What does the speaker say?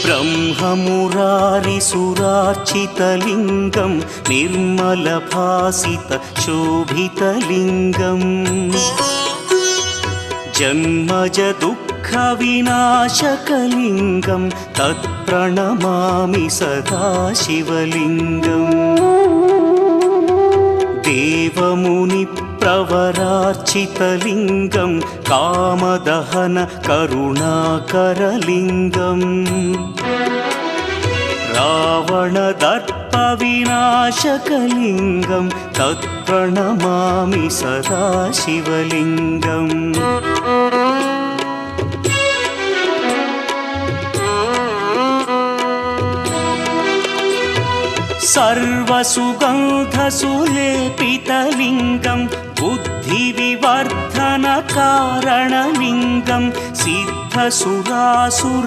ब्रह्ममुरारिसुरार्चितलिङ्गं निर्मलभासितशोभितलिङ्गम् जन्मजदुःखविनाशकलिङ्गं तत्प्रणमामि सदा शिवलिङ्गम् देवमुनिप्रवरार्चितलिङ्गं कामदहन करुणाकरलिङ्गम् रावणदर्पविनाशकलिङ्गं तत्प्रणमामि सदा शिवलिङ्गम् सर्वसुगन्धसुलेपितलिङ्गं बुद्धिविवर्धनकारणलिङ्गं सिद्धसुरासुर